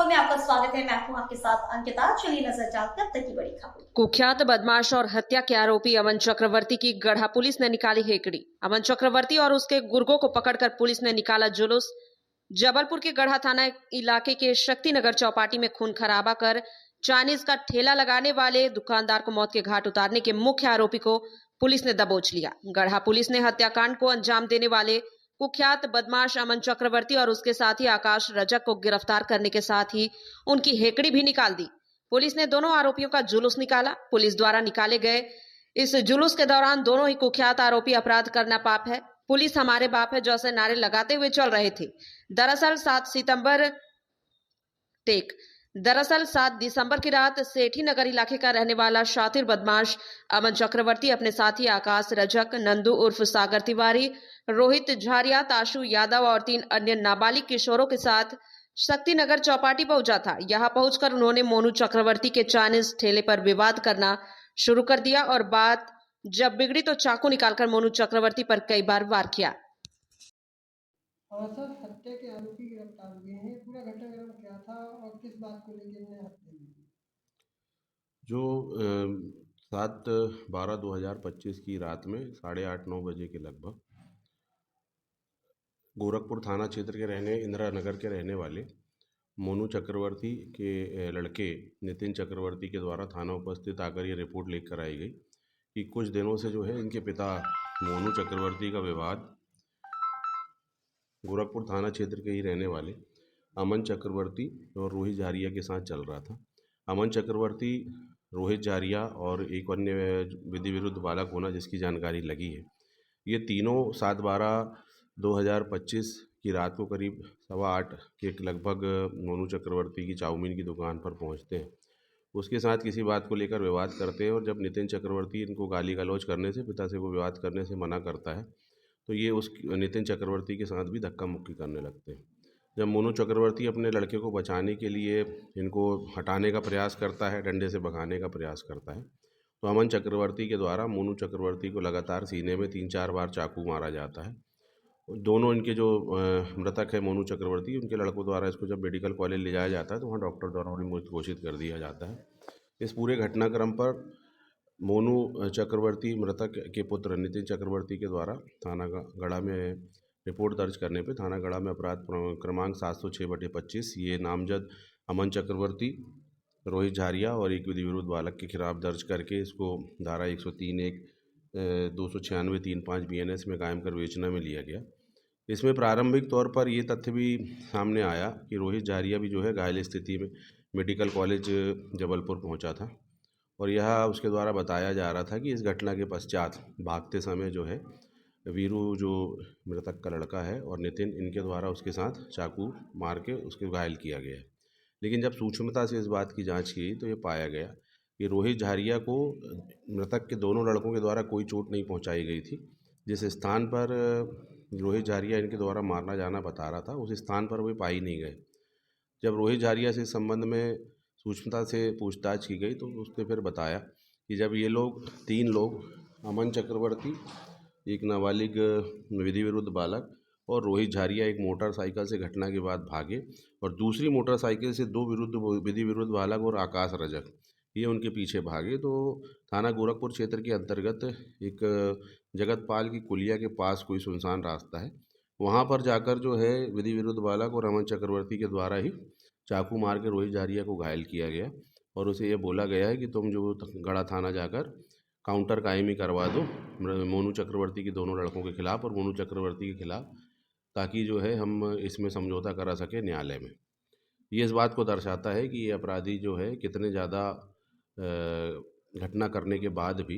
24 में आपका स्वागत है। मैं हूं आपके साथ अंकिता। चलिए नजर डालते हैं अब तक की बड़ी खबर। कुख्यात बदमाश और हत्या के आरोपी अमन चक्रवर्ती की गढ़ा पुलिस ने निकाली हेकड़ी। अमन चक्रवर्ती और उसके गुर्गों को पकड़कर पुलिस ने निकाला जुलूस। जबलपुर के गढ़ा थाना इलाके के शक्तिनगर चौपाटी में खून खराबा कर चाइनीज का ठेला लगाने वाले दुकानदार को मौत के घाट उतारने के मुख्य आरोपी को पुलिस ने दबोच लिया। गढ़ा पुलिस ने हत्याकांड को अंजाम देने वाले कुख्यात बदमाश अमन चक्रवर्ती और उसके साथी आकाश रजक को गिरफ्तार करने के साथ ही उनकी हेकड़ी भी निकाल दी। पुलिस ने दोनों आरोपियों का जुलूस निकाला। पुलिस द्वारा निकाले गए इस जुलूस के दौरान दोनों ही कुख्यात आरोपी अपराध करना पाप है, पुलिस हमारे बाप है जैसे नारे लगाते हुए चल रहे थे। दरअसल 7 दिसंबर की रात सेठी नगर इलाके का रहने वाला शातिर बदमाश अमन चक्रवर्ती अपने साथी आकाश रजक, नंदू उर्फ सागर तिवारी, रोहित झारिया, ताशु यादव और 3 अन्य नाबालिग किशोरों के साथ शक्तिनगर चौपाटी पहुंचा था। यहां पहुंचकर उन्होंने मोनू चक्रवर्ती के चाइनीज ठेले पर विवाद करना शुरू कर दिया और बात जब बिगड़ी तो चाकू निकालकर मोनू चक्रवर्ती पर कई बार वार किया। और सर हत्या के आरोपी गिरफ्तार हुए हैं। पूरा घटनाक्रम क्या था और किस बात को लेकर इन्हें हत्या की? जो 7/12/2025 की रात में 8:30-9 बजे के लगभग गोरखपुर थाना क्षेत्र के इंदिरा नगर के रहने वाले मोनू चक्रवर्ती के लड़के नितिन चक्रवर्ती के द्वारा थाना उपस्थित आकर ये रिपोर्ट लेकर आई गई कि कुछ दिनों से जो है इनके पिता मोनू चक्रवर्ती का विवाद गोरखपुर थाना क्षेत्र के ही रहने वाले अमन चक्रवर्ती और रोहित झारिया के साथ चल रहा था। अमन चक्रवर्ती, रोहित झारिया और एक अन्य विधि विरुद्ध बालक होना जिसकी जानकारी लगी है, ये तीनों 7/12/2025 की रात को करीब 8:15 के लगभग मोनू चक्रवर्ती की चाउमीन की दुकान पर पहुंचते हैं। उसके साथ किसी बात को लेकर विवाद करते हैं और जब नितिन चक्रवर्ती इनको गाली गलौज करने से, पिता से को विवाद करने से मना करता है, तो ये उस नितिन चक्रवर्ती के साथ भी धक्का मुक्की करने लगते हैं। जब मोनू चक्रवर्ती अपने लड़के को बचाने के लिए इनको हटाने का प्रयास करता है, डंडे से भगाने का प्रयास करता है, तो अमन चक्रवर्ती के द्वारा मोनू चक्रवर्ती को लगातार सीने में 3-4 बार चाकू मारा जाता है। दोनों इनके जो मृतक है मोनू चक्रवर्ती, उनके लड़कों द्वारा इसको जब मेडिकल कॉलेज ले जाया जाता है तो वहाँ डॉक्टर द्वारा उन्हें मृत घोषित कर दिया जाता है। इस पूरे घटनाक्रम पर मोनू चक्रवर्ती मृतक के पुत्र नितिन चक्रवर्ती के द्वारा थाना गढ़ा में रिपोर्ट दर्ज करने पे थाना गढ़ा में अपराध क्रमांक 706/25 ये नामजद अमन चक्रवर्ती, रोहित झारिया और एक विधि विरुद्ध बालक के खिलाफ दर्ज करके इसको धारा 103(1), 296, 35 BNS में कायम कर विवेचना में लिया गया। इसमें प्रारंभिक तौर पर ये तथ्य भी सामने आया कि रोहित झारिया भी जो है घायल स्थिति में मेडिकल कॉलेज जबलपुर पहुंचा था और यह उसके द्वारा बताया जा रहा था कि इस घटना के पश्चात भागते समय जो है वीरू जो मृतक का लड़का है और नितिन, इनके द्वारा उसके साथ चाकू मार के उसके घायल किया गया है। लेकिन जब सूक्ष्मता से इस बात की जांच की तो ये पाया गया कि रोहित झारिया को मृतक के दोनों लड़कों के द्वारा कोई चोट नहीं पहुंचाई गई थी। जिस स्थान पर रोहित झारिया इनके द्वारा मारना जाना बता रहा था, उस स्थान पर वे पाई नहीं गए। जब रोहित झारिया से इस संबंध में सूक्ष्मता से पूछताछ की गई तो उसने फिर बताया कि जब ये लोग 3 लोग अमन चक्रवर्ती, एक नाबालिग विधि विरुद्ध बालक और रोहित झारिया एक मोटरसाइकिल से घटना के बाद भागे और दूसरी मोटरसाइकिल से 2 विधि विरुद्ध बालक और आकाश रजक ये उनके पीछे भागे, तो थाना गोरखपुर क्षेत्र के अंतर्गत एक जगतपाल की कुलिया के पास कोई सुनसान रास्ता है, वहाँ पर जाकर जो है विधि विरुद्ध बालक और अमन चक्रवर्ती के द्वारा ही चाकू मार के रोहित झारिया को घायल किया गया और उसे ये बोला गया है कि तुम जो गढ़ा थाना जाकर काउंटर कायमी करवा दो मोनू चक्रवर्ती के दोनों लड़कों के खिलाफ और मोनू चक्रवर्ती के खिलाफ, ताकि जो है हम इसमें समझौता करा सके न्यायालय में। ये इस बात को दर्शाता है कि ये अपराधी जो है कितने ज़्यादा घटना करने के बाद भी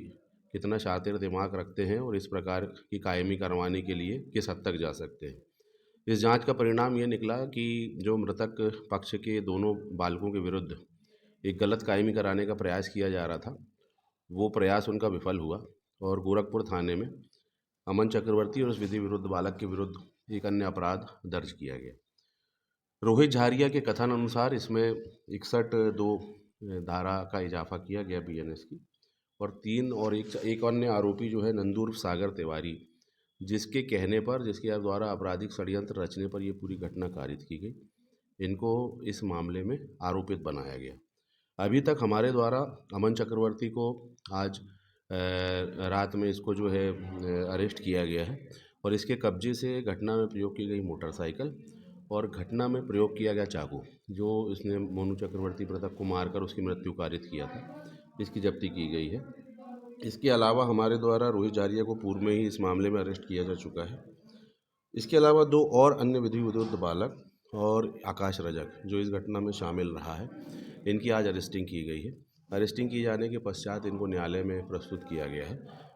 कितना शातिर दिमाग रखते हैं और इस प्रकार की कायमी करवाने के लिए किस हद तक जा सकते हैं। इस जांच का परिणाम ये निकला कि जो मृतक पक्ष के दोनों बालकों के विरुद्ध एक गलत कायमी कराने का प्रयास किया जा रहा था, वो प्रयास उनका विफल हुआ और गोरखपुर थाने में अमन चक्रवर्ती और उस विधि विरुद्ध बालक के विरुद्ध एक अन्य अपराध दर्ज किया गया। रोहित झारिया के कथन अनुसार इसमें 61(2) धारा का इजाफा किया गया BNS की और 3 और एक अन्य आरोपी जो है नंदू उर्फ सागर तिवारी, जिसके कहने पर, जिसके द्वारा आपराधिक षड्यंत्र रचने पर ये पूरी घटना कारित की गई। इनको इस मामले में आरोपित बनाया गया। अभी तक हमारे द्वारा अमन चक्रवर्ती को आज रात में इसको जो है अरेस्ट किया गया है और इसके कब्जे से घटना में प्रयोग की गई मोटरसाइकिल और घटना में प्रयोग किया गया चाकू, जो इसने मोनू चक्रवर्ती मृतक को मारकर उसकी मृत्यु कारित किया था, इसकी जब्ती की गई है। इसके अलावा हमारे द्वारा रोहित जारिया को पूर्व में ही इस मामले में अरेस्ट किया जा चुका है। इसके अलावा 2 और अन्य विधि विरुद्ध बालक और आकाश रजक जो इस घटना में शामिल रहा है, इनकी आज अरेस्टिंग की गई है। अरेस्टिंग किए जाने के पश्चात इनको न्यायालय में प्रस्तुत किया गया है।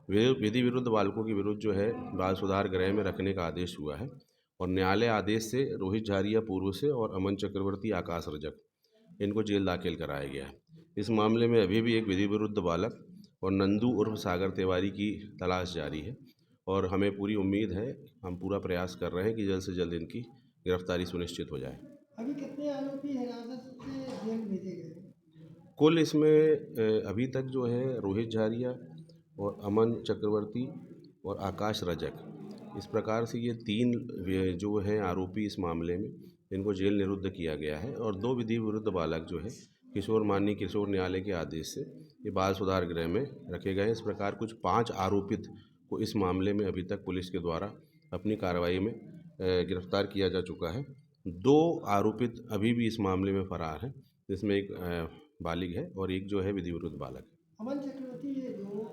विधि विरुद्ध बालकों के विरुद्ध जो है बाल सुधार गृह में रखने का आदेश हुआ है और न्यायालय आदेश से रोहित झारिया पूर्व से और अमन चक्रवर्ती आकाश रजक इनको जेल दाखिल कराया गया है। इस मामले में अभी भी एक विधि विरुद्ध बालक और नंदू उर्फ सागर तिवारी की तलाश जारी है और हमें पूरी उम्मीद है, हम पूरा प्रयास कर रहे हैं कि जल्द से जल्द इनकी गिरफ्तारी सुनिश्चित हो जाए। अभी कितने आरोपी हिरासत से जेल भेजे गए? कुल इसमें अभी तक जो है रोहित झारिया और अमन चक्रवर्ती और आकाश रजक, इस प्रकार से ये 3 जो हैं आरोपी इस मामले में, इनको जेल निरुद्ध किया गया है और 2 विधि विरुद्ध बालक जो है माननीय किशोर न्यायालय के आदेश से ये बाल सुधार गृह में रखे गए हैं। इस प्रकार कुछ 5 आरोपित को इस मामले में अभी तक पुलिस के द्वारा अपनी कार्रवाई में गिरफ्तार किया जा चुका है। 2 आरोपित अभी भी इस मामले में फरार हैं, जिसमें एक बालिग है और एक जो है विधि विरुद्ध बालक है। अमन चक्रवर्ती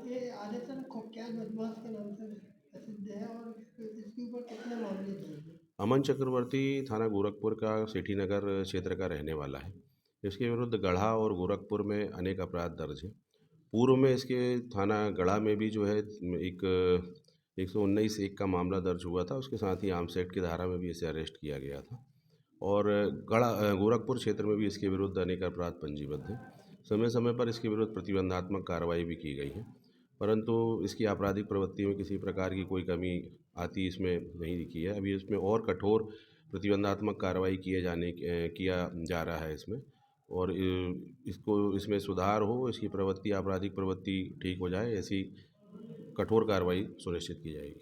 ये आदतन कुख्यात बदमाश के नाम से प्रसिद्ध है और इसके ऊपर कितने मामले दर्ज हैं? अमन चक्रवर्ती थाना गोरखपुर का सेठी नगर क्षेत्र का रहने वाला है। इसके विरुद्ध गढ़ा और गोरखपुर में अनेक अपराध दर्ज हैं। पूर्व में इसके थाना गढ़ा में भी जो है एक 119(1) का मामला दर्ज हुआ था। उसके साथ ही आर्म्स एक्ट की धारा में भी इसे अरेस्ट किया गया था और गोरखपुर क्षेत्र में भी इसके विरुद्ध अनेक अपराध पंजीबद्ध हैं। समय समय पर इसके विरुद्ध प्रतिबंधात्मक कार्रवाई भी की गई है, परंतु इसकी आपराधिक प्रवृत्ति में किसी प्रकार की कोई कमी आती इसमें नहीं दिखी है। अभी इसमें और कठोर प्रतिबंधात्मक कार्रवाई किया जा रहा है इसमें, और इसमें सुधार हो, इसकी प्रवृत्ति आपराधिक प्रवृत्ति ठीक हो जाए, ऐसी कठोर कार्रवाई सुनिश्चित की जाएगी।